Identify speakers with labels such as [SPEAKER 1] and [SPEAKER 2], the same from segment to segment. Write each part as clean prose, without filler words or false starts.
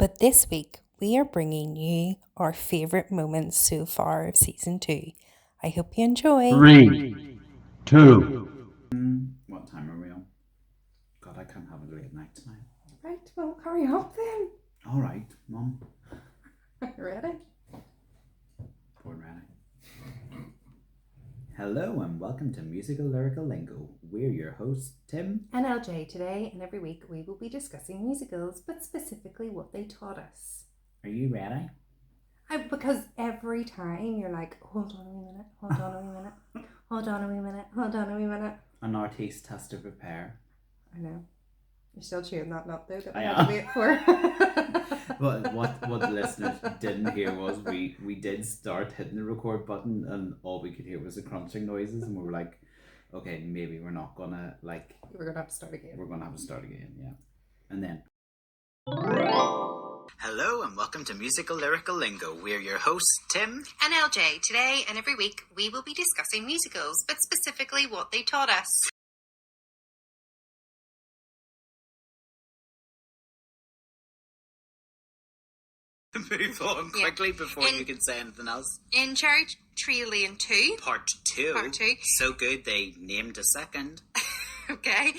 [SPEAKER 1] But this week, we are bringing you our favourite moments so far of Season 2. I hope you enjoy.
[SPEAKER 2] 3, 2.
[SPEAKER 3] What time are we on? God, I can't have a late night tonight.
[SPEAKER 1] Right, well, hurry up then.
[SPEAKER 3] All right, Mum.
[SPEAKER 1] Ready?
[SPEAKER 3] Born ready. Hello and welcome to Musical Lyrical Lingo. We're your hosts, Tim
[SPEAKER 1] And LJ. Today and every week we will be discussing musicals, but specifically what they taught us.
[SPEAKER 3] Are you ready?
[SPEAKER 1] Because every time you're like, hold on a wee minute, hold on a wee minute, hold on a wee minute, hold on a wee minute.
[SPEAKER 3] An artiste has to prepare.
[SPEAKER 1] I know. You're still chewing that nut though that we
[SPEAKER 3] I
[SPEAKER 1] had
[SPEAKER 3] am.
[SPEAKER 1] to wait for.
[SPEAKER 3] But what the listeners didn't hear was we did start hitting the record button and all we could hear was the crunching noises and we were like, okay, maybe we're not gonna
[SPEAKER 1] We're going to have to start again.
[SPEAKER 3] we're gonna have to start again, yeah. And then hello and welcome to Musical Lyrical Lingo. We're your hosts, Tim
[SPEAKER 1] And LJ. Today and every week we will be discussing musicals, but specifically what they taught us.
[SPEAKER 3] Move on quickly before you can say anything else.
[SPEAKER 1] In Cherry Tree Lane 2,
[SPEAKER 3] Part 2.
[SPEAKER 1] Part 2.
[SPEAKER 3] So good they named a second.
[SPEAKER 1] okay,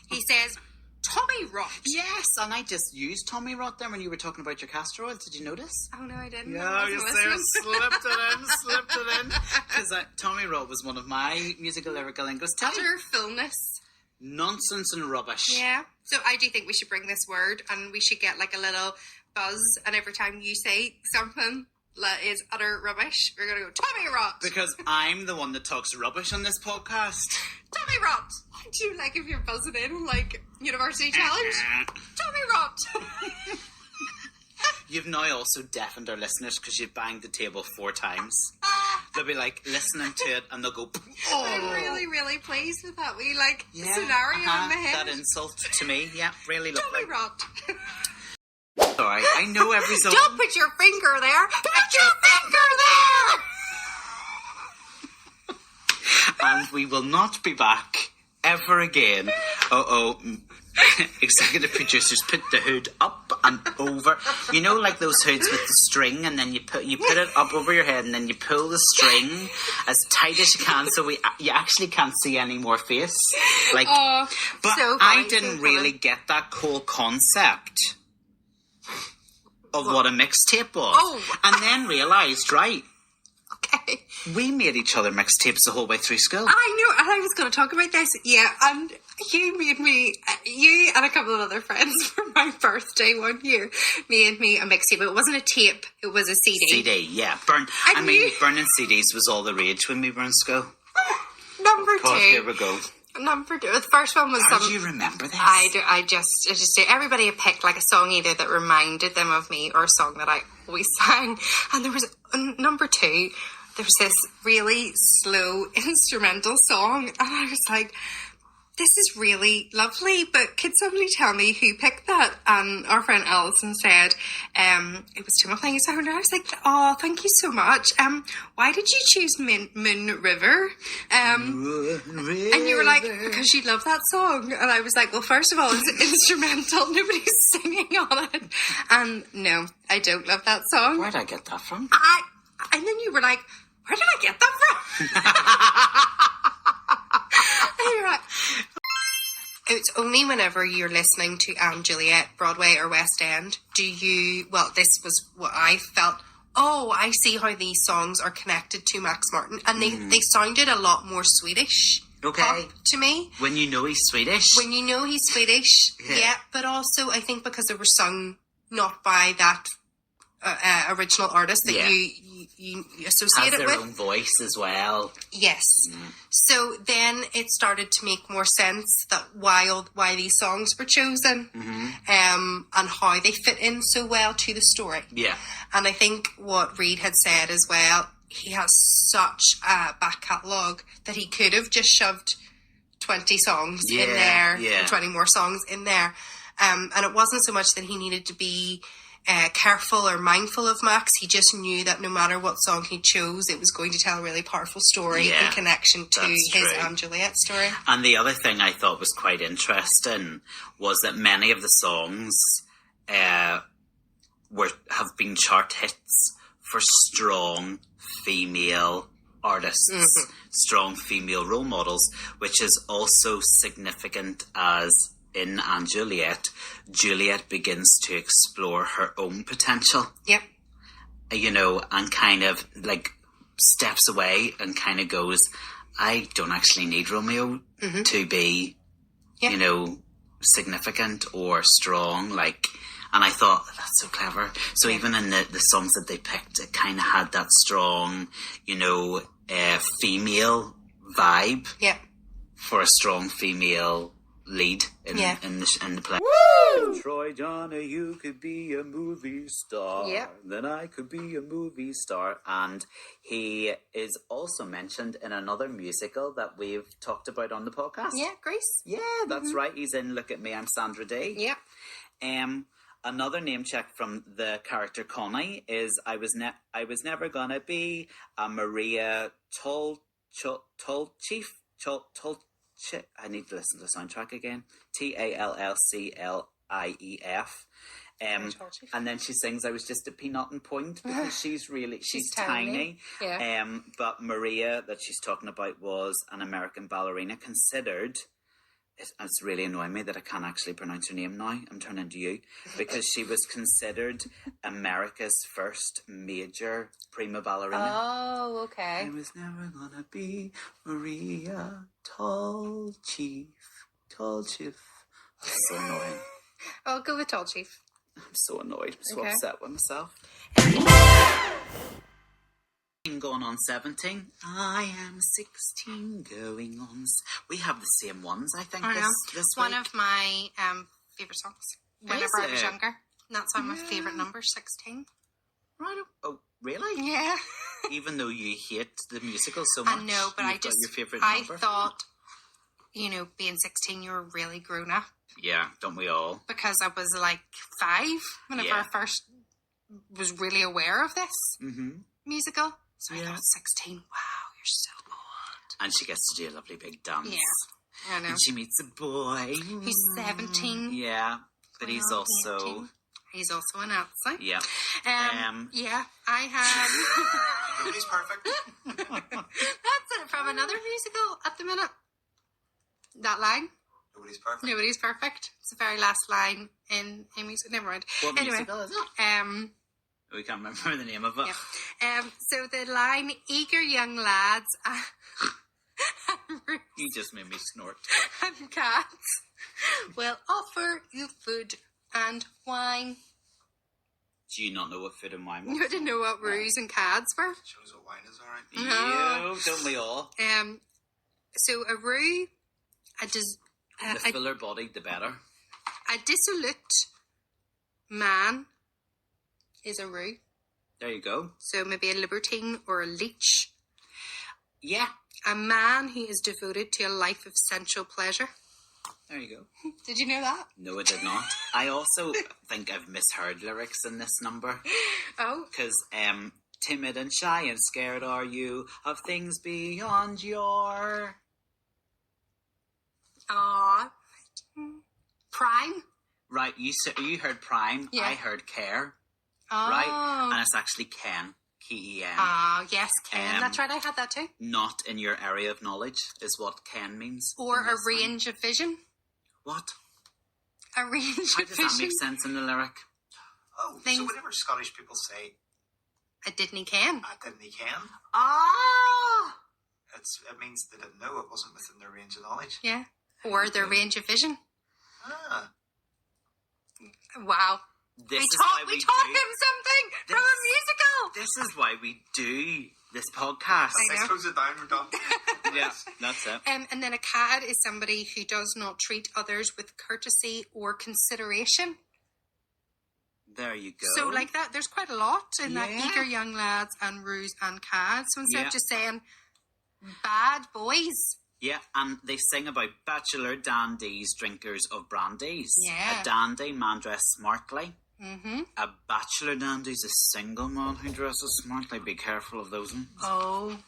[SPEAKER 1] he says, Tommy Rot.
[SPEAKER 3] Yes, and I just used Tommy Rot there when you were talking about your castor oil. Did you notice?
[SPEAKER 1] Oh no, I didn't.
[SPEAKER 3] Yeah,
[SPEAKER 1] I
[SPEAKER 3] you
[SPEAKER 1] wasn't
[SPEAKER 3] see,
[SPEAKER 1] listening.
[SPEAKER 3] slipped it in. Because Tommy Rot was one of my musical lyrical lingos.
[SPEAKER 1] Utter fullness.
[SPEAKER 3] Nonsense and rubbish.
[SPEAKER 1] Yeah. So I do think we should bring this word and we should get like a little buzz, and every time you say something that is utter rubbish, we're going to go, Tommy Rot!
[SPEAKER 3] Because I'm the one that talks rubbish on this podcast.
[SPEAKER 1] Tommy Rot! Do you like if you're buzzing in like University Challenge? Tommy Rot!
[SPEAKER 3] You've now also deafened our listeners because you've banged the table 4 times. They'll be like listening to it and they'll go, oh.
[SPEAKER 1] I'm really, really pleased with that wee scenario in my head.
[SPEAKER 3] That insult to me, yeah, really lovely.
[SPEAKER 1] Tommy Rot!
[SPEAKER 3] Sorry, I know every song.
[SPEAKER 1] Don't put your finger there! Put your finger there!
[SPEAKER 3] And we will not be back ever again. Executive producers put the hood up and over. You know, like those hoods with the string, and then you put it up over your head, and then you pull the string as tight as you can, so you actually can't see any more face. But
[SPEAKER 1] so
[SPEAKER 3] I
[SPEAKER 1] funny,
[SPEAKER 3] didn't
[SPEAKER 1] so
[SPEAKER 3] really
[SPEAKER 1] funny.
[SPEAKER 3] get that whole concept of what a mixtape was, and then realised, right?
[SPEAKER 1] Okay.
[SPEAKER 3] We made each other mixtapes the whole way through school.
[SPEAKER 1] I know, and I was going to talk about this. Yeah, and you and a couple of other friends for my birthday one year made me a mixtape. It wasn't a tape, it was a CD.
[SPEAKER 3] CD, yeah. Burning CDs was all the rage when we were in school.
[SPEAKER 1] Number
[SPEAKER 3] God,
[SPEAKER 1] 2.
[SPEAKER 3] here we go.
[SPEAKER 1] Number 2. The first one was
[SPEAKER 3] How do you remember this?
[SPEAKER 1] I just do. Everybody had picked like a song either that reminded them of me or a song that I always sang. And there was number 2. There was this really slow instrumental song, and I was like, this is really lovely, but could somebody tell me who picked that? And our friend Alison said, it was Timothy Sound. And I was like, oh, thank you so much. Why did you choose Moon River? And you were like, because you love that song. And I was like, well, first of all, it's instrumental. Nobody's singing on it. And no, I don't love that song.
[SPEAKER 3] Where'd I get that from?
[SPEAKER 1] And then you were like, where did I get that from? And you're like, it's only whenever you're listening to Juliet, Broadway or West End, this was what I felt, I see how these songs are connected to Max Martin. And they sounded a lot more Swedish.
[SPEAKER 3] Okay.
[SPEAKER 1] To me.
[SPEAKER 3] When you know he's Swedish.
[SPEAKER 1] When you know he's Swedish, yeah. But also, I think because they were sung not by that original artist that you associate it with.
[SPEAKER 3] Has their own voice as well.
[SPEAKER 1] Yes. So then it started to make more sense that why these songs were chosen, and how they fit in so well to the story.
[SPEAKER 3] Yeah.
[SPEAKER 1] And I think what Reid had said as well, he has such a back catalogue that he could have just shoved 20 songs in there, 20 more songs in there. And it wasn't so much that he needed to be careful or mindful of Max. He just knew that no matter what song he chose, it was going to tell a really powerful story in connection to his Juliet story.
[SPEAKER 3] And the other thing I thought was quite interesting was that many of the songs have been chart hits for strong female artists, strong female role models, which is also significant as in And Juliet, Juliet begins to explore her own potential.
[SPEAKER 1] Yep.
[SPEAKER 3] You know, and kind of like steps away and kind of goes, I don't actually need Romeo to be, you know, significant or strong. Like, and I thought, that's so clever. So even in the songs that they picked, it kind of had that strong, you know, female vibe.
[SPEAKER 1] Yep.
[SPEAKER 3] For a strong female lead in the play.
[SPEAKER 1] Woo!
[SPEAKER 3] Troy Donna, you could be a movie star.
[SPEAKER 1] Yep.
[SPEAKER 3] Then I could be a movie star. And he is also mentioned in another musical that we've talked about on the podcast.
[SPEAKER 1] Yeah, Grease.
[SPEAKER 3] Yeah, that's right. He's in Look at Me, I'm Sandra Day.
[SPEAKER 1] Yep.
[SPEAKER 3] Another name check from the character Connie is I was never gonna be a Maria Tallchief. I need to listen to the soundtrack again. Tallclief. And then she sings I was just a peanut and point because she's tiny.
[SPEAKER 1] Yeah.
[SPEAKER 3] But Maria that she's talking about was an American ballerina considered. It's really annoying me that I can't actually pronounce her name now. I'm turning to you. Because she was considered America's first major prima ballerina.
[SPEAKER 1] Oh, okay.
[SPEAKER 3] I was never gonna be Maria Tallchief. That's so annoying.
[SPEAKER 1] I'll go with Tall Chief.
[SPEAKER 3] I'm so annoyed. I'm so
[SPEAKER 1] Okay.
[SPEAKER 3] upset with myself. Going on 17. I am 16 going on. We have the same ones, I think, this
[SPEAKER 1] It's
[SPEAKER 3] week.
[SPEAKER 1] one of my favourite songs. Whenever I was
[SPEAKER 3] it?
[SPEAKER 1] younger. That's why my favourite number, 16.
[SPEAKER 3] Right. Oh, really?
[SPEAKER 1] Yeah.
[SPEAKER 3] Even though you hate the musical so much.
[SPEAKER 1] I know, but
[SPEAKER 3] you've got your favourite
[SPEAKER 1] I
[SPEAKER 3] number?
[SPEAKER 1] thought, you know, being 16, you were really grown up.
[SPEAKER 3] Yeah, don't we all?
[SPEAKER 1] Because I was like 5 whenever
[SPEAKER 3] Yeah.
[SPEAKER 1] I first was really aware of this musical. So I
[SPEAKER 3] Yeah.
[SPEAKER 1] thought, 16, wow, you're so old.
[SPEAKER 3] And she gets to do a lovely big dance.
[SPEAKER 1] Yeah, I know.
[SPEAKER 3] And she meets a boy.
[SPEAKER 1] He's 17.
[SPEAKER 3] Yeah, but he's
[SPEAKER 1] Well,
[SPEAKER 3] also...
[SPEAKER 1] 18. He's also an Nazi.
[SPEAKER 3] Yeah.
[SPEAKER 1] Yeah, I have...
[SPEAKER 4] Nobody's perfect.
[SPEAKER 1] That's it from another musical at the minute. That line.
[SPEAKER 4] Nobody's perfect.
[SPEAKER 1] Nobody's perfect. It's the very last line in music. Never mind.
[SPEAKER 3] What
[SPEAKER 1] Anyway,
[SPEAKER 3] musical is it? We can't remember the name of it.
[SPEAKER 1] yeah. So the line, eager young lads
[SPEAKER 3] You just made me snort.
[SPEAKER 1] and cats will offer you food and wine.
[SPEAKER 3] Do you not know what food and wine was?
[SPEAKER 1] You didn't know what roos and cads were.
[SPEAKER 4] Shows what wine is, alright.
[SPEAKER 3] Yeah, don't we all?
[SPEAKER 1] So a roux,
[SPEAKER 3] The fuller bodied, the better.
[SPEAKER 1] a dissolute man is a roux.
[SPEAKER 3] There you go.
[SPEAKER 1] So maybe a libertine or a leech.
[SPEAKER 3] Yeah,
[SPEAKER 1] A man who is devoted to a life of sensual pleasure.
[SPEAKER 3] there you go.
[SPEAKER 1] Did you know that?
[SPEAKER 3] No, I did not. I also think I've misheard lyrics in this number.
[SPEAKER 1] Oh.
[SPEAKER 3] Because timid and shy and scared are you of things beyond your...
[SPEAKER 1] Prime?
[SPEAKER 3] Right, you heard prime,
[SPEAKER 1] Yeah.
[SPEAKER 3] I heard care,
[SPEAKER 1] Oh.
[SPEAKER 3] right? And it's actually Ken, K-E-N.
[SPEAKER 1] Yes, Ken. That's right, I had that too.
[SPEAKER 3] Not in your area of knowledge is what Ken means.
[SPEAKER 1] Or
[SPEAKER 3] in
[SPEAKER 1] a
[SPEAKER 3] this one.
[SPEAKER 1] range of vision.
[SPEAKER 3] What?
[SPEAKER 1] A range
[SPEAKER 3] How
[SPEAKER 1] of
[SPEAKER 3] does that
[SPEAKER 1] vision.
[SPEAKER 3] make sense in the lyric?
[SPEAKER 4] Oh,
[SPEAKER 1] Things-
[SPEAKER 4] so whenever Scottish people say,
[SPEAKER 1] I didn't Ken.
[SPEAKER 4] I didn't he can,
[SPEAKER 3] Ah!
[SPEAKER 4] it means they didn't know, it wasn't within their range of knowledge.
[SPEAKER 1] Yeah. Or their range of vision.
[SPEAKER 4] Ah.
[SPEAKER 1] Wow.
[SPEAKER 3] This
[SPEAKER 1] We
[SPEAKER 3] is
[SPEAKER 1] taught
[SPEAKER 3] why we
[SPEAKER 1] him
[SPEAKER 3] do.
[SPEAKER 1] something from a musical.
[SPEAKER 3] This is why we do this podcast.
[SPEAKER 1] I know.
[SPEAKER 4] Let's close it down, we're done.
[SPEAKER 3] Yeah, that's it.
[SPEAKER 1] And then a cad is somebody who does not treat others with courtesy or consideration.
[SPEAKER 3] There you go.
[SPEAKER 1] So like that, there's quite a lot in that
[SPEAKER 3] Yeah.
[SPEAKER 1] eager young lads and roos and cads. So instead
[SPEAKER 3] Yeah.
[SPEAKER 1] of just saying bad boys,
[SPEAKER 3] Yeah, and they sing about bachelor dandies, drinkers of brandies.
[SPEAKER 1] Yeah.
[SPEAKER 3] A dandy man dressed smartly.
[SPEAKER 1] mm-hmm.
[SPEAKER 3] A bachelor dandy's a single man who dresses smartly. Be careful of those ones.
[SPEAKER 1] Oh,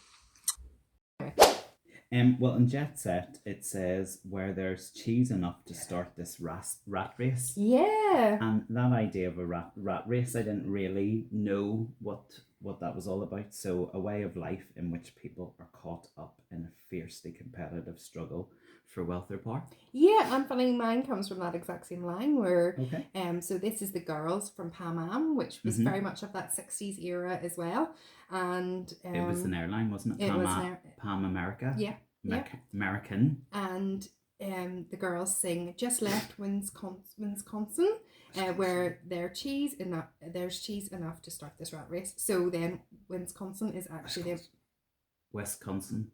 [SPEAKER 3] Well, in Jet Set, it says where there's cheese enough to start this rat race.
[SPEAKER 1] Yeah.
[SPEAKER 3] And that idea of a rat race, I didn't really know what that was all about. So a way of life in which people are caught up in a fiercely competitive struggle for wealth or power.
[SPEAKER 1] Yeah, and funny, mine comes from that exact same line where,
[SPEAKER 3] Okay.
[SPEAKER 1] so this is the girls from Pan Am, which was very much of that 60s era as well. And
[SPEAKER 3] it was an airline, wasn't it?
[SPEAKER 1] It was
[SPEAKER 3] Pan America.
[SPEAKER 1] Yeah.
[SPEAKER 3] American.
[SPEAKER 1] And the girls sing "Just Left Wisconsin," where there's cheese enough to start this rat race. So then Wisconsin is actually
[SPEAKER 3] Wisconsin.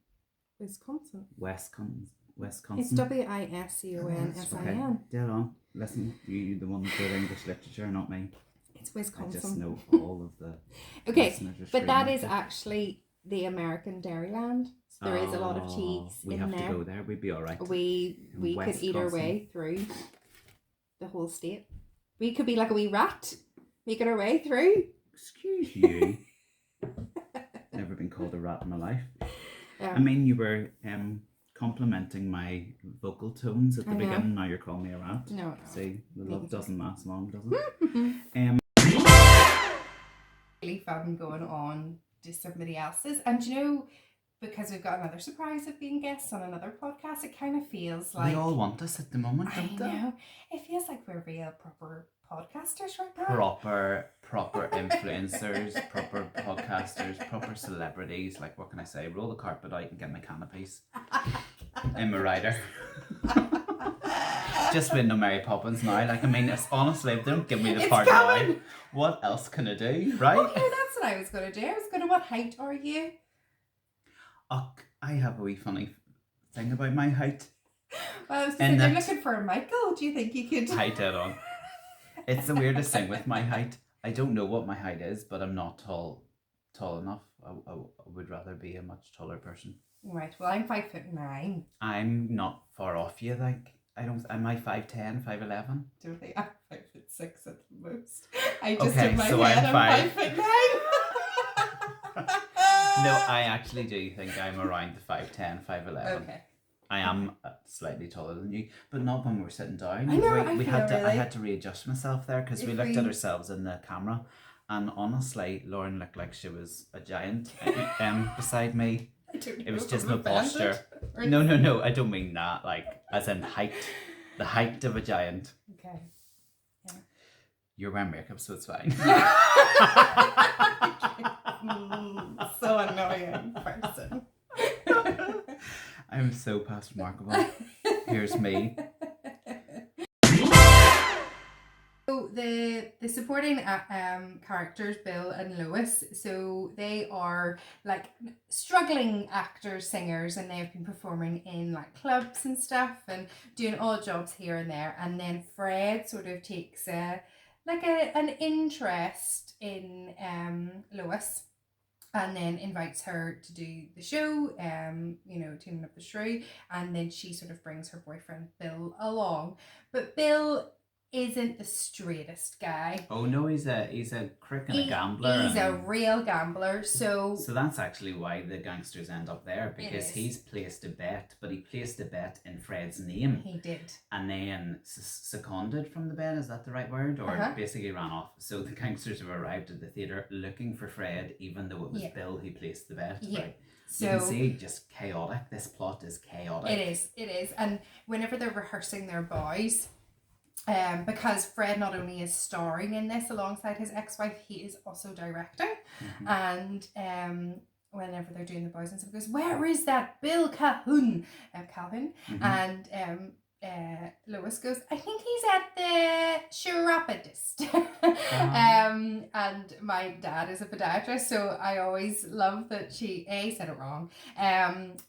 [SPEAKER 1] Wisconsin.
[SPEAKER 3] Wisconsin.
[SPEAKER 1] It's Wisconsin.
[SPEAKER 3] Okay, dead on. Listen, you the one with English literature, not me.
[SPEAKER 1] It's Wisconsin.
[SPEAKER 3] I just know all of the.
[SPEAKER 1] Okay, but that is actually the American Dairyland. So there is a lot of cheese
[SPEAKER 3] we
[SPEAKER 1] in
[SPEAKER 3] have
[SPEAKER 1] there.
[SPEAKER 3] to go there. We'd be all right.
[SPEAKER 1] We could eat our way through the whole state. We could be like a wee rat, making our way through.
[SPEAKER 3] Excuse you. Never been called a rat in my life. I mean, you were complimenting my vocal tones at the beginning. Now you're calling me a rat.
[SPEAKER 1] No.
[SPEAKER 3] See, the love doesn't last long, does it?
[SPEAKER 1] Really fun going on to somebody else's, and you know, because we've got another surprise of being guests on another podcast, it kind of feels like
[SPEAKER 3] they all want us at the moment, don't they?
[SPEAKER 1] I know. It feels like we're real proper podcasters right now.
[SPEAKER 3] Proper influencers, proper podcasters, proper celebrities. Like, what can I say? Roll the carpet out and get my canopies. I'm a writer. Just win no Mary Poppins now. Like, I mean, it's, honestly, if they don't give me the part now, what else can I do, right?
[SPEAKER 1] Oh, yeah, that's what I was going to do. I was going to, what height are you?
[SPEAKER 3] Oh, I have a wee funny thing about my height.
[SPEAKER 1] Well, I was I'm looking for a Michael. Do you think you could?
[SPEAKER 3] Height dead on. It's the weirdest thing with my height. I don't know what my height is, but I'm not tall enough. I would rather be a much taller person.
[SPEAKER 1] Right. Well, I'm 5'9".
[SPEAKER 3] I'm not far off you. Like, am I 5'10", 5'11"?
[SPEAKER 1] Don't think I'm 5'6" at the most. I just
[SPEAKER 3] Okay,
[SPEAKER 1] in my
[SPEAKER 3] so
[SPEAKER 1] head
[SPEAKER 3] I'm
[SPEAKER 1] I'm 5'9".
[SPEAKER 3] No, I actually do think I'm around the 5'10", 5'11".
[SPEAKER 1] Okay.
[SPEAKER 3] I am slightly taller than you, but not when we're sitting down.
[SPEAKER 1] I know,
[SPEAKER 3] I had to readjust myself there because we looked at ourselves in the camera, and honestly, Lauren looked like she was a giant beside me. It was just my posture. No, I don't mean that. Like, as in height, the height of a giant.
[SPEAKER 1] Okay. Yeah.
[SPEAKER 3] You're wearing makeup, so it's fine.
[SPEAKER 1] So annoying person.
[SPEAKER 3] I'm so past remarkable. Here's me.
[SPEAKER 1] So the supporting characters, Bill and Lois, so they are like struggling actors, singers, and they've been performing in like clubs and stuff and doing odd jobs here and there. And then Fred sort of takes an interest in Lois, and then invites her to do the show, tuning up the shrew, and then she sort of brings her boyfriend Bill along. But Bill isn't the straightest guy.
[SPEAKER 3] Oh no, he's a crick and a gambler.
[SPEAKER 1] He's a real gambler, so
[SPEAKER 3] that's actually why the gangsters end up there, because he's placed a bet, but he placed a bet in Fred's name.
[SPEAKER 1] He did.
[SPEAKER 3] And then seconded from the bet, is that the right word? Or basically ran off. So the gangsters have arrived at the theatre looking for Fred, even though it was Bill who placed the bet.
[SPEAKER 1] Yeah.
[SPEAKER 3] Right?
[SPEAKER 1] So,
[SPEAKER 3] you can see just chaotic. This plot is chaotic.
[SPEAKER 1] It is. And whenever they're rehearsing their boys, because Fred not only is starring in this alongside his ex-wife, he is also directing. And whenever they're doing the boys and stuff, goes, "Where is that Bill Calhoun?" And Lois goes, "I think he's at the chiropodist." And my dad is a podiatrist, so I always love that she said it wrong, and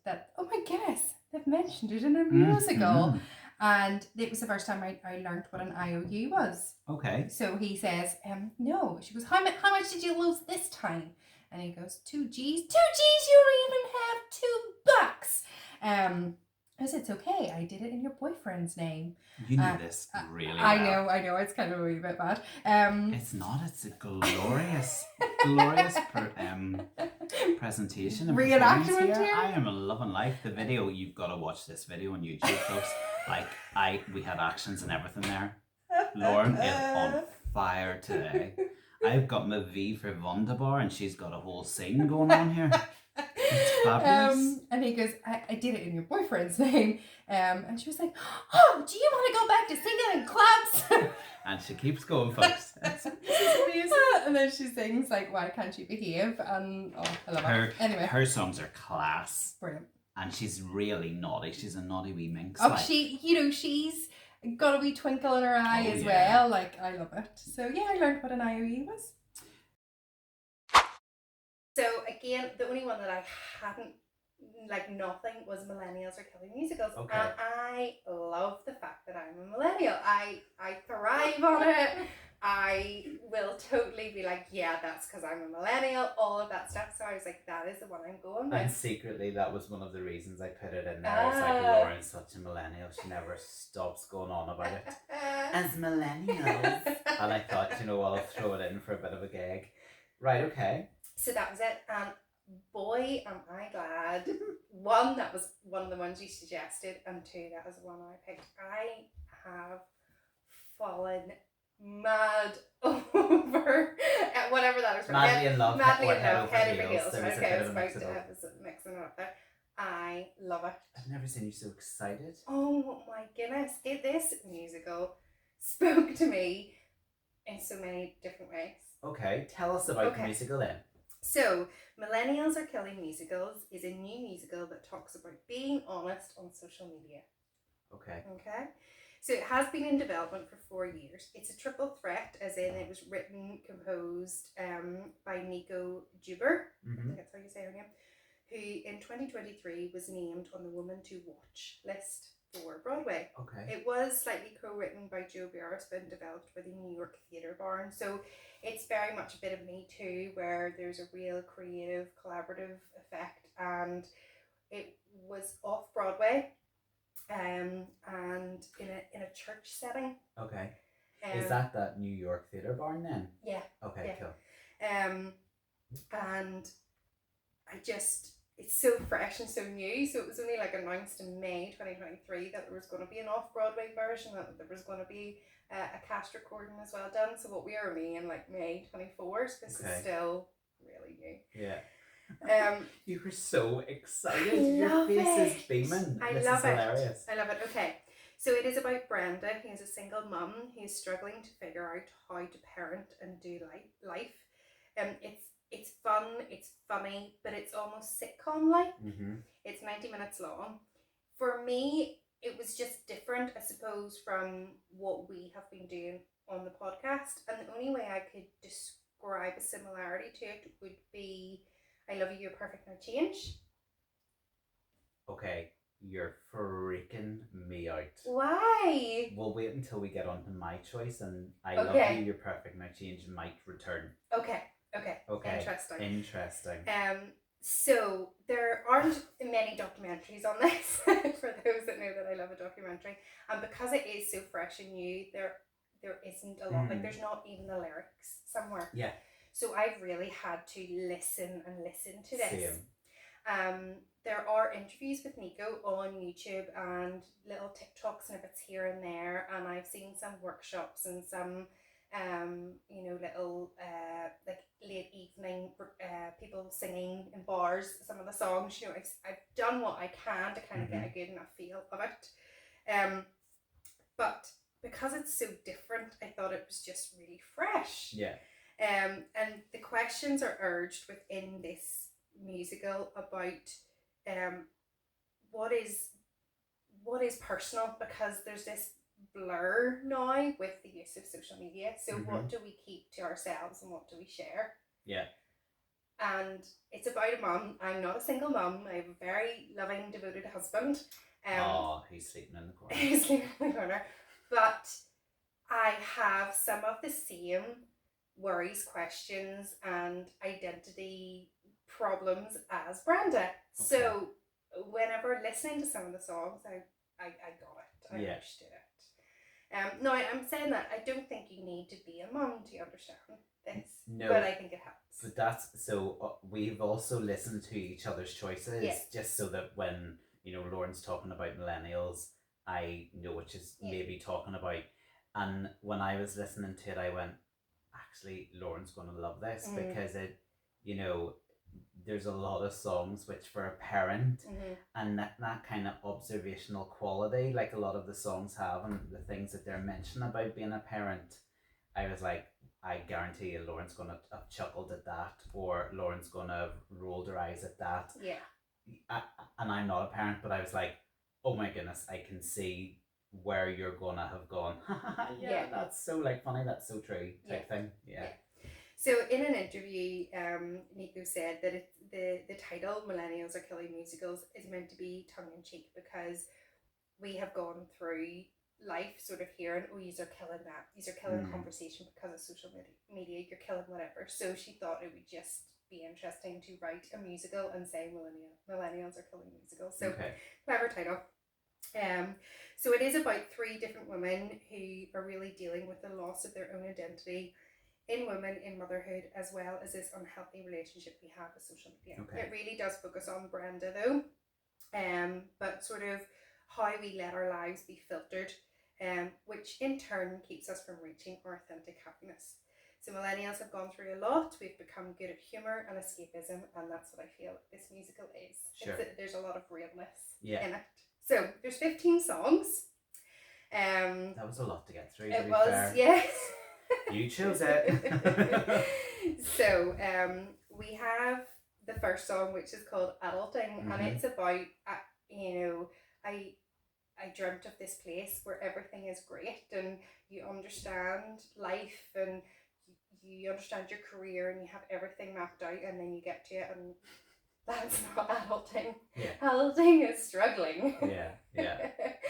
[SPEAKER 1] that, oh my goodness, they've mentioned it in a musical. And it was the first time I learned what an IOU was.
[SPEAKER 3] Okay.
[SPEAKER 1] So he says, no. She goes, how much did you lose this time? And he goes, 2 G's. 2 G's? You don't even have $2. I said, it's okay. I did it in your boyfriend's name.
[SPEAKER 3] You knew this really well.
[SPEAKER 1] I know. It's kind of a wee bit bad.
[SPEAKER 3] It's not. It's a glorious, presentation and
[SPEAKER 5] Reenactment
[SPEAKER 3] performance
[SPEAKER 5] here.
[SPEAKER 3] I am loving life. The video, you've got to watch this video on YouTube, folks. Like, we had actions and everything there. Lauren is on fire today. I've got my V for Wunderbar and she's got a whole scene going on here. It's fabulous.
[SPEAKER 5] And he goes, I did it in your boyfriend's name. And she was like, oh, do you want to go back to singing in clubs?
[SPEAKER 3] And she keeps going, folks. This is amazing.
[SPEAKER 5] And then she sings like, why can't you behave? And I love it. Anyway,
[SPEAKER 3] her songs are class.
[SPEAKER 5] brilliant.
[SPEAKER 3] And she's really naughty. She's a naughty wee minx.
[SPEAKER 5] Oh, she's got a wee twinkle in her eye as well. Like, I love it. So yeah, I learned what an IOE was. So again, the only one that I hadn't, like nothing, was millennials are killing musicals.
[SPEAKER 3] Okay.
[SPEAKER 5] And I love the fact that I'm a millennial. I thrive on it. I will totally be like, yeah, that's because I'm a millennial, all of that stuff. So I was like, that is the one I'm going with.
[SPEAKER 3] And secretly, that was one of the reasons I put it in there. I was like, Lauren's such a millennial. She never stops going on about it. As millennials. And I thought, you know, I'll throw it in for a bit of a gag. Right, okay.
[SPEAKER 5] So that was it. And boy, am I glad. One, that was one of the ones you suggested. And two, that was the one I picked. I have fallen mad over whatever that is.
[SPEAKER 3] Madly in love.
[SPEAKER 5] Madly in
[SPEAKER 3] Head
[SPEAKER 5] love.
[SPEAKER 3] over
[SPEAKER 5] Head over
[SPEAKER 3] heels.
[SPEAKER 5] heels.
[SPEAKER 3] There was a
[SPEAKER 5] Okay,
[SPEAKER 3] bit
[SPEAKER 5] I was
[SPEAKER 3] of a
[SPEAKER 5] about
[SPEAKER 3] mix
[SPEAKER 5] to
[SPEAKER 3] it
[SPEAKER 5] have
[SPEAKER 3] up.
[SPEAKER 5] this mixing it up there. I love it.
[SPEAKER 3] I've never seen you so excited.
[SPEAKER 5] Oh my goodness. This musical spoke to me in so many different ways.
[SPEAKER 3] Okay, tell us about the musical then.
[SPEAKER 5] So, Millennials Are Killing Musicals is a new musical that talks about being honest on social media.
[SPEAKER 3] Okay.
[SPEAKER 5] Okay. So it has been in development for 4 years. It's a triple threat, as in it was written, composed by Nico Juber, I think that's how you say her name, who in 2023 was named on the Woman to Watch list for Broadway.
[SPEAKER 3] Okay.
[SPEAKER 5] It was slightly co-written by Joe Beresford and developed by the New York Theatre Barn. So it's very much a bit of Me Too, where there's a real creative, collaborative effect, and it was off Broadway. And in a church setting.
[SPEAKER 3] Okay. Is that New York Theatre Barn then?
[SPEAKER 5] Yeah.
[SPEAKER 3] Okay,
[SPEAKER 5] yeah.
[SPEAKER 3] cool.
[SPEAKER 5] And it's so fresh and so new. So it was only like announced in May 2023 that there was going to be an off-Broadway version, that there was going to be a cast recording as well done. So what we are only in like May 24, so this is still really new.
[SPEAKER 3] Yeah. You were so excited.
[SPEAKER 5] Your
[SPEAKER 3] face is beaming.
[SPEAKER 5] This is hilarious. I love it. Okay, so it is about Brenda, who is a single mum who's struggling to figure out how to parent and do life. It's fun, it's funny, but it's almost sitcom-like. It's 90 minutes long. For me, it was just different, I suppose, from what we have been doing on the podcast. And the only way I could describe a similarity to it would be I Love You, You're Perfect, Now Change.
[SPEAKER 3] Okay, you're freaking me out.
[SPEAKER 5] Why?
[SPEAKER 3] We'll wait until we get on to my choice, and I Love You, You're Perfect, Now Change might return.
[SPEAKER 5] Okay. Interesting. So there aren't many documentaries on this for those that know that I love a documentary, and because it is so fresh and new, there isn't a lot. Like there's not even the lyrics somewhere.
[SPEAKER 3] Yeah.
[SPEAKER 5] So I've really had to listen to this.
[SPEAKER 3] Same.
[SPEAKER 5] There are interviews with Nico on YouTube and little TikTok snippets here and there, and I've seen some workshops and some little like late evening people singing in bars some of the songs. I've done what I can to kind of get a good enough feel of it. But because it's so different, I thought it was just really fresh.
[SPEAKER 3] Yeah.
[SPEAKER 5] And the questions are urged within this musical about what is personal, because there's this blur now with the use of social media. So what do we keep to ourselves and what do we share?
[SPEAKER 3] Yeah.
[SPEAKER 5] And it's about a mum. I'm not a single mum. I have a very loving, devoted husband.
[SPEAKER 3] He's sleeping in the corner.
[SPEAKER 5] He's sleeping in the corner. But I have some of the same worries, questions, and identity problems as Brenda. Okay. So whenever listening to some of the songs, I got it. I understood it. Now I'm saying that I don't think you need to be a mum to understand this, but I think it helps.
[SPEAKER 3] But that's so we've also listened to each other's choices,
[SPEAKER 5] Yeah.
[SPEAKER 3] just so that when Lauren's talking about millennials, I know what she's maybe talking about. And when I was listening to it, I went, actually, Lauren's going to love this because it, there's a lot of songs which for a parent and that kind of observational quality, like a lot of the songs have, and the things that they're mentioning about being a parent, I was like, I guarantee you Lauren's going to have chuckled at that, or Lauren's going to have rolled her eyes at that.
[SPEAKER 5] Yeah.
[SPEAKER 3] And I'm not a parent, but I was like, oh my goodness, I can see where you're going to have gone. Yeah, that's so like funny, that's so true type thing. Yeah.
[SPEAKER 5] So in an interview, Nico said that the title "Millennials Are Killing Musicals" is meant to be tongue-in-cheek because we have gone through life sort of hearing, oh, yous are killing that, yous are killing conversation because of social media, you're killing whatever. So she thought it would just be interesting to write a musical and say millennials are killing musicals. So clever title. So it is about 3 different women who are really dealing with the loss of their own identity in women, in motherhood, as well as this unhealthy relationship we have with social media. It really does focus on Brenda though, but sort of how we let our lives be filtered, which in turn keeps us from reaching our authentic happiness. So millennials have gone through a lot. We've become good at humour and escapism, and that's what I feel this musical is.
[SPEAKER 3] Sure.
[SPEAKER 5] There's a lot of realness in it. So there's 15 songs.
[SPEAKER 3] That was a lot to get through.
[SPEAKER 5] It was, yes.
[SPEAKER 3] You chose it.
[SPEAKER 5] So we have the first song, which is called Adulting, and it's about, I dreamt of this place where everything is great and you understand life and you understand your career and you have everything mapped out, and then you get to it and that's not adulting. Yeah. Adulting is struggling.
[SPEAKER 3] Yeah.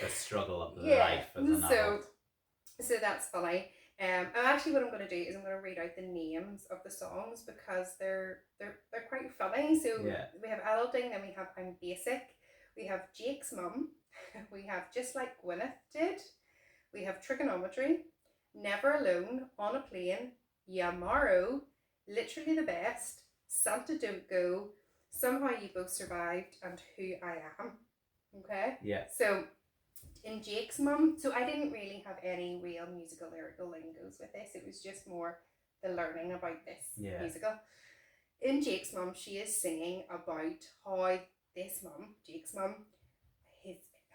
[SPEAKER 3] The struggle of life as an adult.
[SPEAKER 5] So that's funny. Actually, what I'm going to do is I'm going to read out the names of the songs because they're quite funny. So we have Adulting, then we have I'm Basic, we have Jake's Mum, we have Just Like Gwyneth Did, we have Trigonometry, Never Alone, On a Plane, Yamaro, Literally the Best, Santa Don't Go, Somehow You Both Survived, and Who I Am. Okay?
[SPEAKER 3] Yeah.
[SPEAKER 5] So in Jake's Mum, so I didn't really have any real musical lyrical lingos with this. It was just more the learning about this musical. In Jake's Mum, she is singing about how this mum, Jake's mum,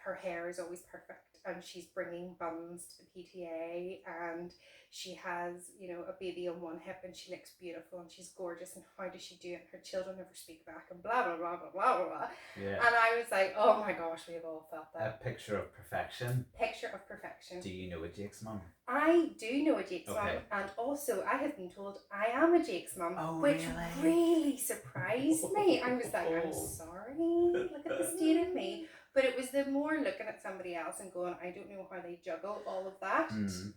[SPEAKER 5] her hair is always perfect and she's bringing buns to the PTA and she has, a baby on one hip and she looks beautiful and she's gorgeous and how does she do it? Her children never speak back and blah, blah, blah, blah, blah, blah.
[SPEAKER 3] Yeah.
[SPEAKER 5] And I was like, oh my gosh, we have all felt that.
[SPEAKER 3] A picture of perfection.
[SPEAKER 5] Picture of perfection.
[SPEAKER 3] Do you know a Jake's mum?
[SPEAKER 5] I do know a Jake's mum, and also I have been told I am a Jake's mum, which really surprised me. I was like, I'm sorry, look at the state of me. But it was the more looking at somebody else and going, I don't know how they juggle all of that.
[SPEAKER 3] You're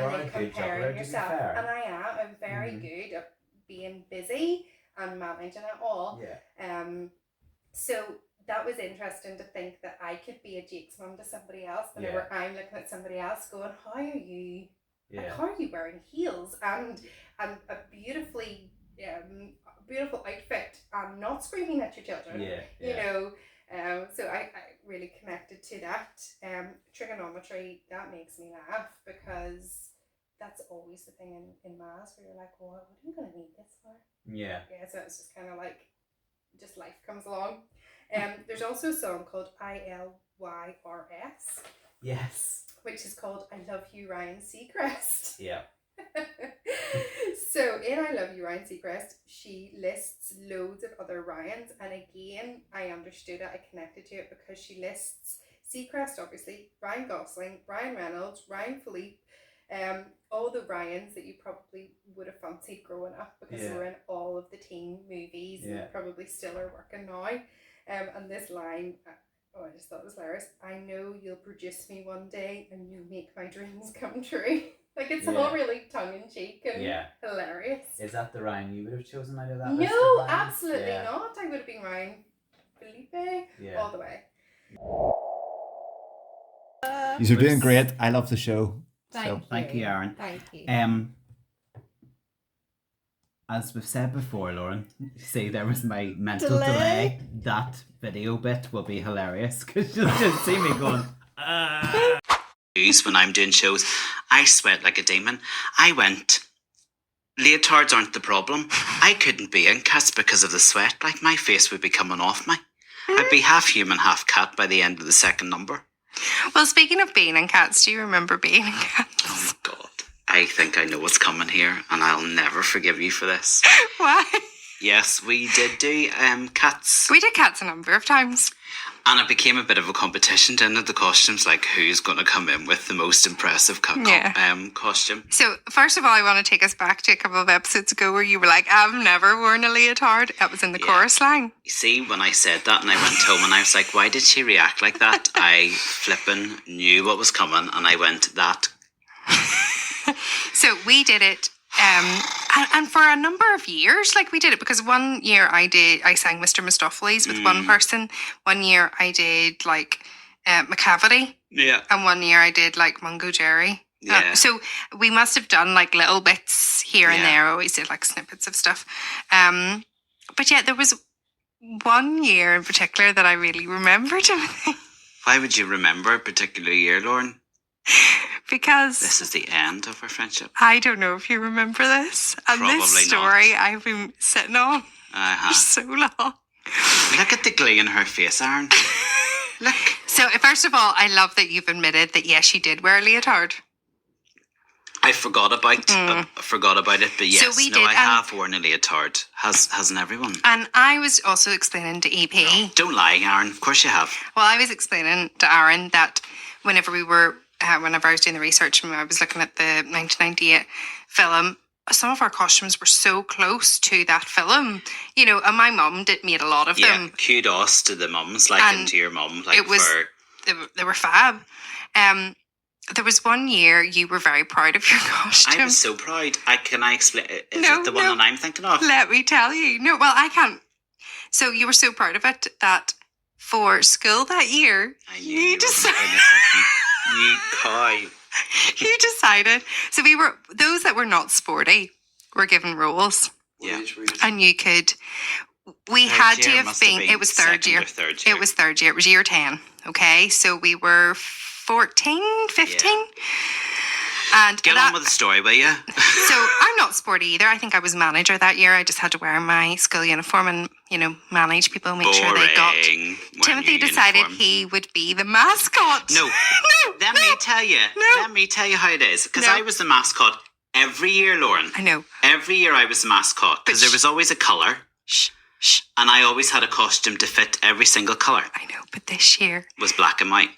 [SPEAKER 3] and then comparing yourself.
[SPEAKER 5] And I am. I'm very good at being busy and managing it all.
[SPEAKER 3] Yeah.
[SPEAKER 5] So that was interesting to think that I could be a Jake's mum to somebody else whenever I'm looking at somebody else going, how are you? Like, how are you wearing heels and a beautifully beautiful outfit and not screaming at your children? So I really connected to that. Trigonometry, that makes me laugh because that's always the thing in maths where you're like, well, what are you going to need this for?
[SPEAKER 3] Yeah,
[SPEAKER 5] so it's just kind of like, just life comes along. There's also a song called ILYRS.
[SPEAKER 3] Yes.
[SPEAKER 5] Which is called I Love You, Ryan Seacrest.
[SPEAKER 3] Yeah.
[SPEAKER 5] So in I Love You, Ryan Seacrest, she lists loads of other Ryans, and again, I understood it, I connected to it because she lists Seacrest, obviously, Ryan Gosling, Ryan Reynolds, Ryan Philippe, all the Ryans that you probably would have fancied growing up because they were in all of the teen movies and probably still are working now. And this line, I just thought it was hilarious. I know you'll produce me one day and you'll make my dreams come true. Like, it's all really tongue-in-cheek and hilarious.
[SPEAKER 3] Is that the Ryan you would have chosen out of that?
[SPEAKER 5] No, absolutely not. I would have been Ryan Felipe all the way.
[SPEAKER 6] You're doing great. I love the show.
[SPEAKER 3] Thank you, Aaron.
[SPEAKER 5] Thank you.
[SPEAKER 3] As we've said before, Lauren, see, there was my mental delay. That video bit will be hilarious because you'll just see me going. When I'm doing shows, I sweat like a demon. I went. Leotards aren't the problem. I couldn't be in cats because of the sweat. Like, my face would be coming off me. I'd be half human, half cat by the end of the second number.
[SPEAKER 1] Well, speaking of being in cats, do you remember being in cats?
[SPEAKER 3] Oh my God. I think I know what's coming here, and I'll never forgive you for this.
[SPEAKER 1] Why?
[SPEAKER 3] Yes, we did do cats.
[SPEAKER 1] We did cats a number of times.
[SPEAKER 3] And it became a bit of a competition, didn't it? The costumes, like who's going to come in with the most impressive costume.
[SPEAKER 1] So, first of all, I want to take us back to a couple of episodes ago where you were like, I've never worn a leotard. That was in the chorus line.
[SPEAKER 3] You see, when I said that and I went home and I was like, why did she react like that? I flippin' knew what was coming and I went, that.
[SPEAKER 1] So, we did it. And for a number of years, like we did it because one year I sang Mr. Mistopheles with one person. One year I did like McCavity.
[SPEAKER 3] Yeah.
[SPEAKER 1] And one year I did like Mungo Jerry.
[SPEAKER 3] Yeah.
[SPEAKER 1] So we must have done like little bits here and there. I always did like snippets of stuff. But yeah, there was one year in particular that I really remember, Timothy.
[SPEAKER 3] Why would you remember a particular year, Lauren?
[SPEAKER 1] Because
[SPEAKER 3] this is the end of our friendship.
[SPEAKER 1] I don't know if you remember this. And
[SPEAKER 3] probably
[SPEAKER 1] this story
[SPEAKER 3] not.
[SPEAKER 1] I've been sitting on for so long.
[SPEAKER 3] Look at the glee in her face, Aaron. Look.
[SPEAKER 1] So first of all, I love that you've admitted that yes, you did wear a leotard.
[SPEAKER 3] I forgot about it, but yes,
[SPEAKER 1] so we did,
[SPEAKER 3] I have worn a leotard. Hasn't everyone?
[SPEAKER 1] And I was also explaining to EP.
[SPEAKER 3] No, don't lie, Aaron. Of course you have.
[SPEAKER 1] Well, I was explaining to Aaron that whenever I was doing the research and I was looking at the 1998 film, some of our costumes were so close to that film, you know, and my mum made a lot of them.
[SPEAKER 3] Kudos to the mums, like, and to your mum. Like,
[SPEAKER 1] they were fab. There was one year you were very proud of your costume.
[SPEAKER 3] I was so proud. Can I explain? Is it the one that I'm thinking of?
[SPEAKER 1] Let me tell you. No, well, I can't. So you were so proud of it that for school that year, you decided.
[SPEAKER 3] You cow.
[SPEAKER 1] You decided. So those that were not sporty were given roles.
[SPEAKER 3] Yeah.
[SPEAKER 1] And you could. We had to have been. It was third year. It was third year. It was year 10. Okay, so we were 14, 15. Yeah. And
[SPEAKER 3] get on with the story, will you?
[SPEAKER 1] So I'm not sporty either. I think I was manager that year. I just had to wear my school uniform and, you know, manage people, make sure they got. Timothy decided he would be the mascot.
[SPEAKER 3] No. Let me tell you how it is. Because I was the mascot every year, Lauren.
[SPEAKER 1] I know.
[SPEAKER 3] Every year I was the mascot. Because there was always a colour. And I always had a costume to fit every single colour.
[SPEAKER 1] I know, but this year
[SPEAKER 3] was black and white.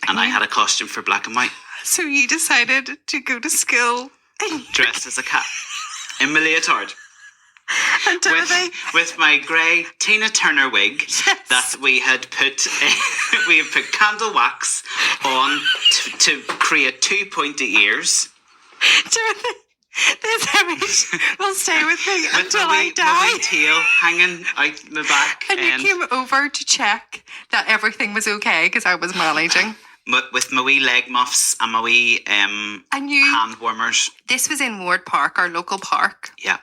[SPEAKER 3] And I had a costume for black and white.
[SPEAKER 1] So you decided to go to school
[SPEAKER 3] dressed as a cat in my leotard.
[SPEAKER 1] And
[SPEAKER 3] with my grey Tina Turner wig that we had put candle wax on to create 2 pointy ears.
[SPEAKER 1] Timothy, this image will stay with me until I die.
[SPEAKER 3] My wee tail hanging out the back.
[SPEAKER 1] And you came over to check that everything was okay because I was managing.
[SPEAKER 3] With my wee leg muffs and my wee hand warmers.
[SPEAKER 1] This was in Ward Park, our local park.
[SPEAKER 3] Yeah.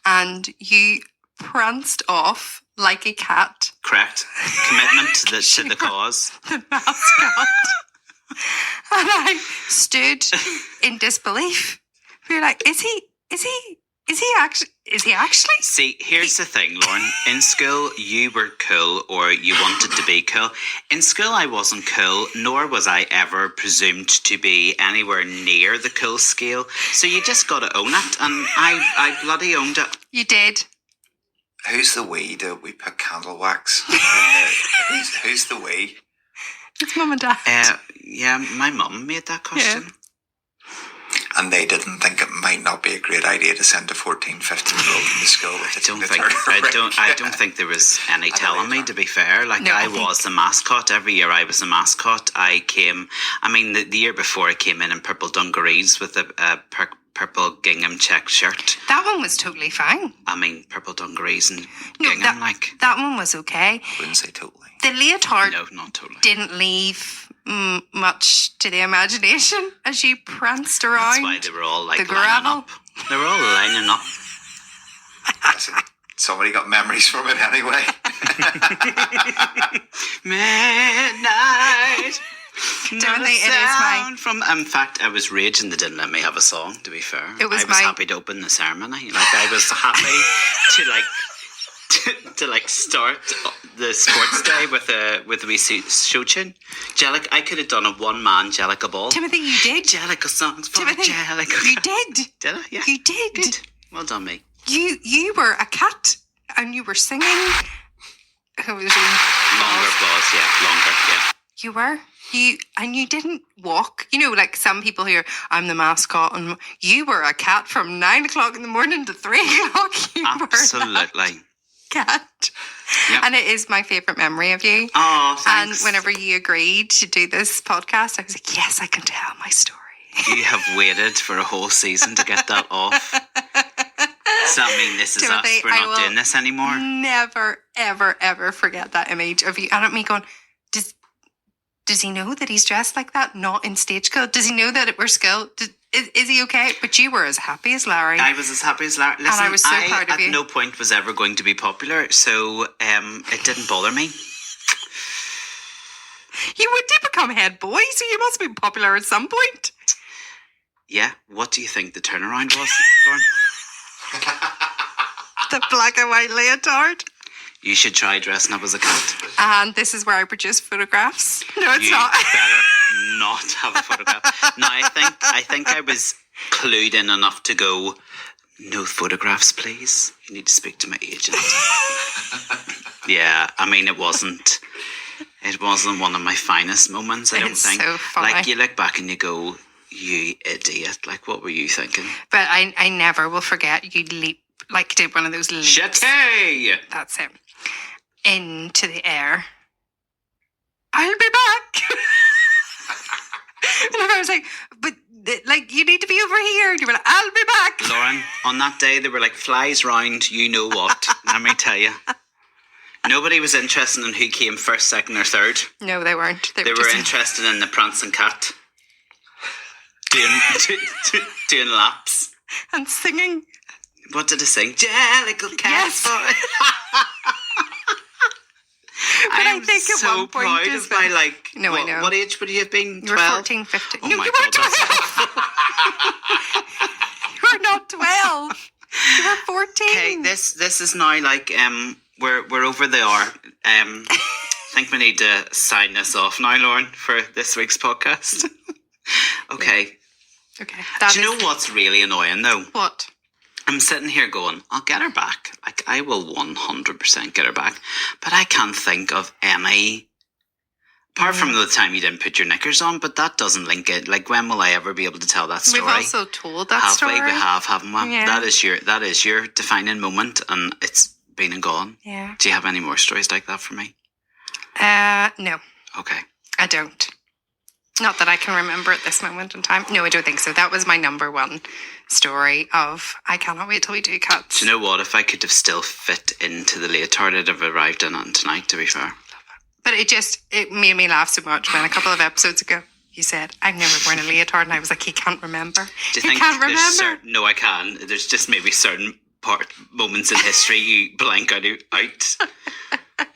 [SPEAKER 1] And you pranced off like a cat.
[SPEAKER 3] Correct. Commitment to the cause.
[SPEAKER 1] The mascot. And I stood in disbelief. We were like, is he actually?
[SPEAKER 3] See, here's the thing, Lauren. In school, you were cool or you wanted to be cool. In school, I wasn't cool, nor was I ever presumed to be anywhere near the cool scale. So you just got to own it, and I bloody owned it.
[SPEAKER 1] You did.
[SPEAKER 4] Who's the we that we put candle wax? Who's the we?
[SPEAKER 1] It's Mum and Dad.
[SPEAKER 3] Yeah, my mum made that costume.
[SPEAKER 1] Yeah.
[SPEAKER 4] And they didn't think it might not be a great idea to send a 14, 15-year-old into school with
[SPEAKER 3] I don't think there was any telling me, to be fair. Like, no, I was the mascot. Every year I was the mascot. The year before I came in purple dungarees with a purple gingham check shirt.
[SPEAKER 1] That one was totally fine.
[SPEAKER 3] Purple dungarees and gingham,
[SPEAKER 1] that one was okay.
[SPEAKER 4] I wouldn't say totally.
[SPEAKER 1] The leotard
[SPEAKER 3] no, not totally.
[SPEAKER 1] Didn't leave much to the imagination as you pranced around.
[SPEAKER 3] That's why they were all
[SPEAKER 1] the gravel.
[SPEAKER 3] They were all lining up.
[SPEAKER 4] Listen, somebody got memories from it anyway.
[SPEAKER 3] Midnight.
[SPEAKER 1] Timothy, it is my...
[SPEAKER 3] In fact, I was raging they didn't let me have a song, to be fair.
[SPEAKER 1] It was
[SPEAKER 3] I was
[SPEAKER 1] my...
[SPEAKER 3] happy to open the ceremony. Like, I was happy to start the sports day with a wee show tune. Jellic, I could have done a one-man Jellica ball.
[SPEAKER 1] Timothy, you did.
[SPEAKER 3] Jellica songs for
[SPEAKER 1] Timothy,
[SPEAKER 3] Jellica.
[SPEAKER 1] you did.
[SPEAKER 3] Did I? Yeah.
[SPEAKER 1] You did.
[SPEAKER 3] Good. Well done, me.
[SPEAKER 1] You were a cat and you were singing. It was
[SPEAKER 3] Longer applause, yeah. Longer, yeah.
[SPEAKER 1] You were. You didn't walk. You know, like some people here, I'm the mascot, and you were a cat from 9 o'clock in the morning to 3 o'clock. You
[SPEAKER 3] Absolutely.
[SPEAKER 1] were that cat.
[SPEAKER 3] Yep.
[SPEAKER 1] And it is my favourite memory of you.
[SPEAKER 3] Oh, thanks.
[SPEAKER 1] And whenever you agreed to do this podcast, I was like, yes, I can tell my story.
[SPEAKER 3] You have waited for a whole season to get that off. Does that mean this is
[SPEAKER 1] Timothy,
[SPEAKER 3] us? We're not doing this anymore?
[SPEAKER 1] Never, ever, ever forget that image of you. And at me going, does he know that he's dressed like that? Not in stage school? Does he know that it were school? Is he okay? But you were as happy as Larry.
[SPEAKER 3] I was as happy as Larry. Listen,
[SPEAKER 1] and I was so proud of you.
[SPEAKER 3] At no point was ever going to be popular, so it didn't bother me.
[SPEAKER 1] You did become head boy, so you must be popular at some point.
[SPEAKER 3] Yeah, what do you think the turnaround was, Lauren?
[SPEAKER 1] The black and white leotard.
[SPEAKER 3] You should try dressing up as a cat.
[SPEAKER 1] And this is where I produce photographs. No, it's
[SPEAKER 3] you
[SPEAKER 1] not.
[SPEAKER 3] better not have a photograph. No, I think I was clued in enough to go, no photographs, please. You need to speak to my agent. Yeah, I mean, it wasn't one of my finest moments, I don't think.
[SPEAKER 1] So funny.
[SPEAKER 3] Like, you look back and you go, you idiot. Like, what were you thinking?
[SPEAKER 1] But I never will forget you did one of those leaps.
[SPEAKER 3] Shitty!
[SPEAKER 1] That's it. Into the air. I'll be back. And I was like, but you need to be over here. And you were like, I'll be back.
[SPEAKER 3] Lauren, on that day, they were like flies round you know what. Let me tell you. Nobody was interested in who came first, second or third.
[SPEAKER 1] No, they weren't. They
[SPEAKER 3] were
[SPEAKER 1] just
[SPEAKER 3] interested in the prancing cat. Doing laps.
[SPEAKER 1] And singing.
[SPEAKER 3] What did I sing? Jellicle cat.
[SPEAKER 1] Yes. I am think at
[SPEAKER 3] so
[SPEAKER 1] one point
[SPEAKER 3] proud of my, like,
[SPEAKER 1] no, I know.
[SPEAKER 3] What age would you have been? 12?
[SPEAKER 1] You were 14, 15.
[SPEAKER 3] Oh
[SPEAKER 1] no,
[SPEAKER 3] my
[SPEAKER 1] you
[SPEAKER 3] God,
[SPEAKER 1] were 12. You were not 12. You were 14.
[SPEAKER 3] Okay, this is now like, we're over the hour. I think we need to sign this off now, Lauren, for this week's podcast. Okay.
[SPEAKER 1] Yeah. Okay.
[SPEAKER 3] Do you know what's really annoying, though?
[SPEAKER 1] What?
[SPEAKER 3] I'm sitting here going, I'll get her back. Like, I will 100% get her back. But I can't think of any, apart from the time you didn't put your knickers on, but that doesn't link it. Like, when will I ever be able to tell that story?
[SPEAKER 1] We've also told that story.
[SPEAKER 3] We have, haven't we?
[SPEAKER 1] Yeah.
[SPEAKER 3] That is your defining moment, and it's been and gone.
[SPEAKER 1] Yeah.
[SPEAKER 3] Do you have any more stories like that for me?
[SPEAKER 1] No.
[SPEAKER 3] Okay.
[SPEAKER 1] I don't. Not that I can remember at this moment in time. No, I don't think so. That was my number one story of I cannot wait till we do Cats.
[SPEAKER 3] Do you know what? If I could have still fit into the leotard, I'd have arrived in on tonight, to be fair.
[SPEAKER 1] But it made me laugh so much when a couple of episodes ago you said, I've never worn a leotard, and I was like, he can't remember.
[SPEAKER 3] Do you think
[SPEAKER 1] can't remember?
[SPEAKER 3] No, I can. There's just maybe certain moments in history you blank out.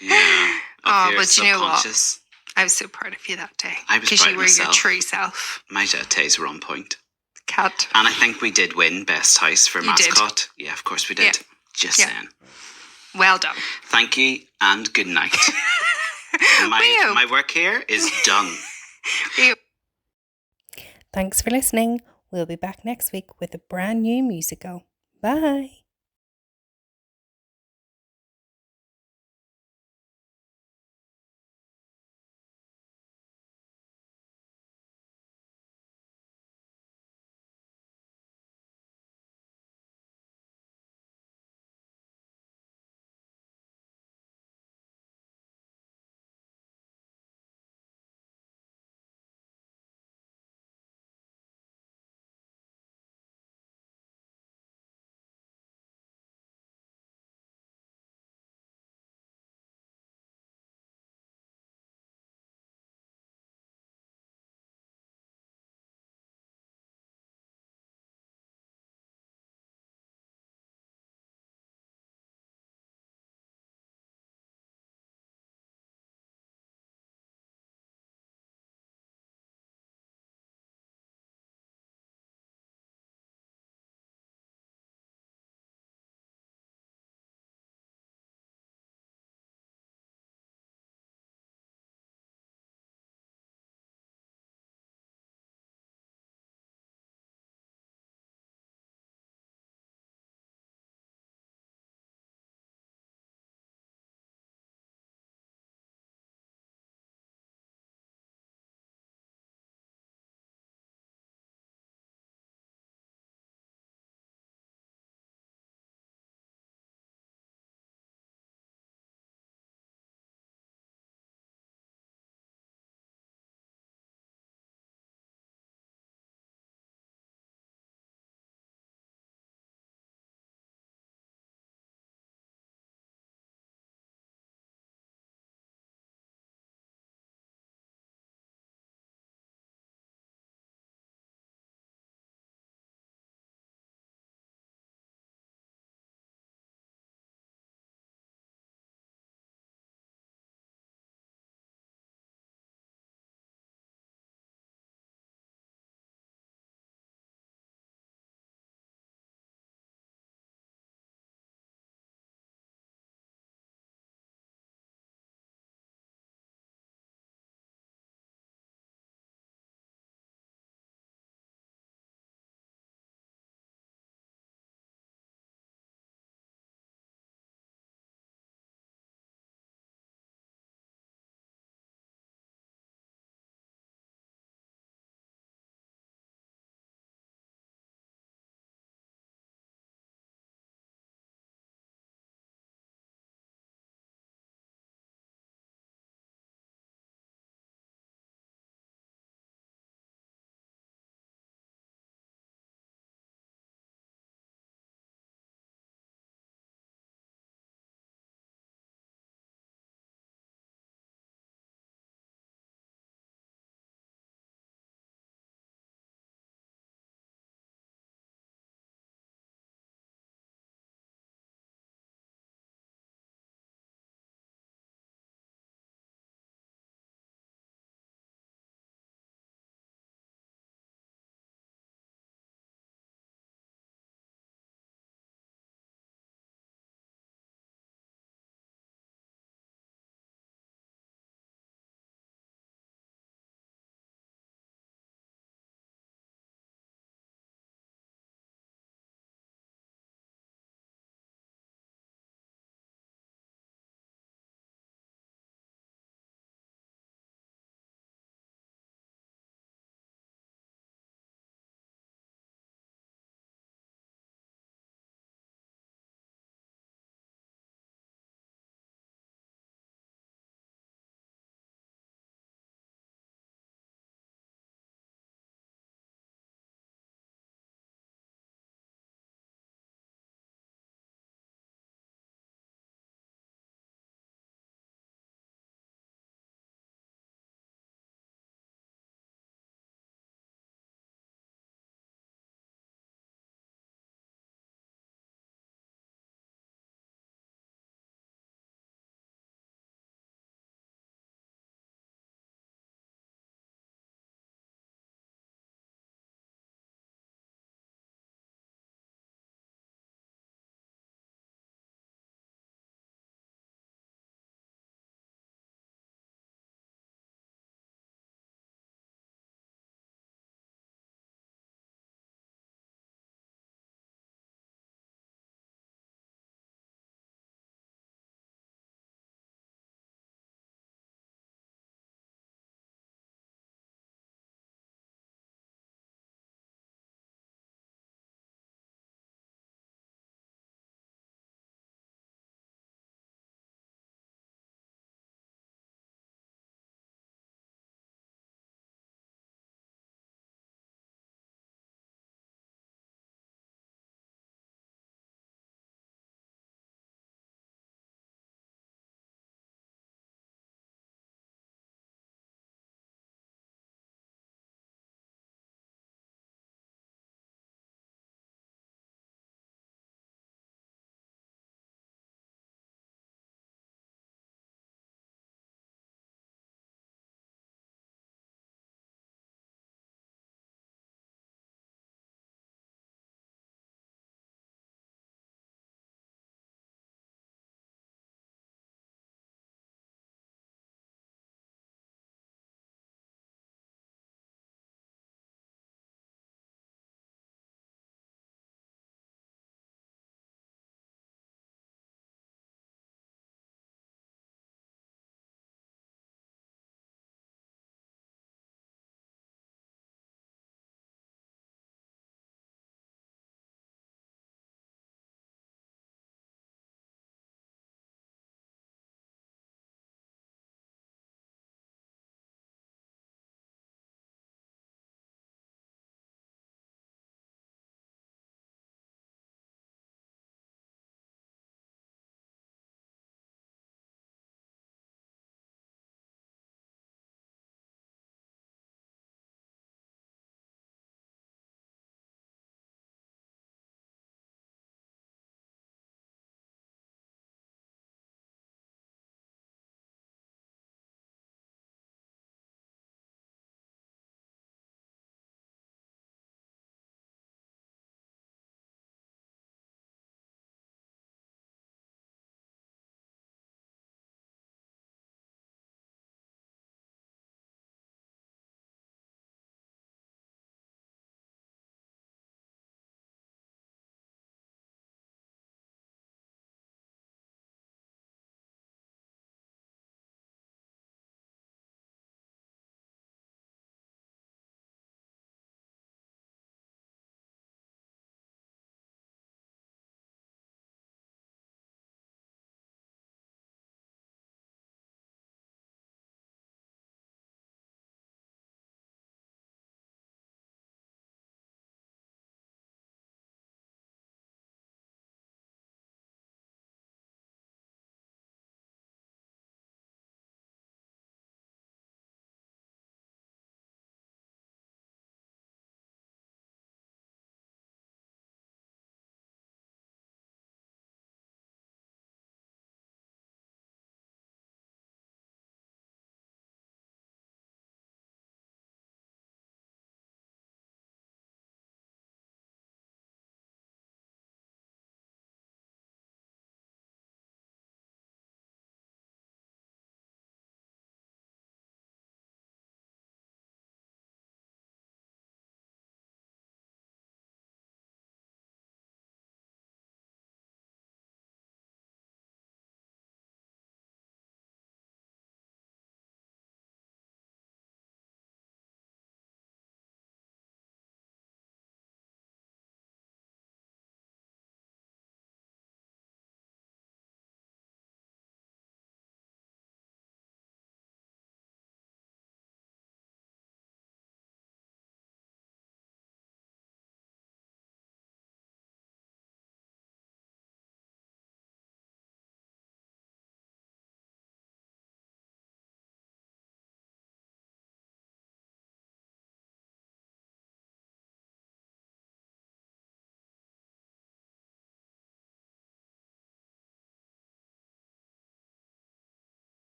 [SPEAKER 3] Yeah.
[SPEAKER 1] Oh, but you know what? I was so proud of you that day.
[SPEAKER 3] I was proud of
[SPEAKER 1] because you were
[SPEAKER 3] myself.
[SPEAKER 1] your true self.
[SPEAKER 3] My days were on point.
[SPEAKER 1] Cat.
[SPEAKER 3] And I think we did win Best House for Mascot. Yeah, of course we did.
[SPEAKER 1] Yeah.
[SPEAKER 3] Just saying.
[SPEAKER 1] Well done.
[SPEAKER 3] Thank you and good night. My work here is done.
[SPEAKER 7] Thanks for listening. We'll be back next week with a brand new musical. Bye.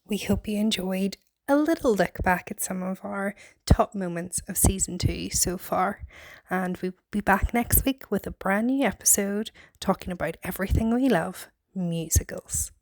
[SPEAKER 7] We hope you enjoyed a little look back at some of our top moments of season 2 so far, and we'll be back next week with a brand new episode talking about everything we love, musicals.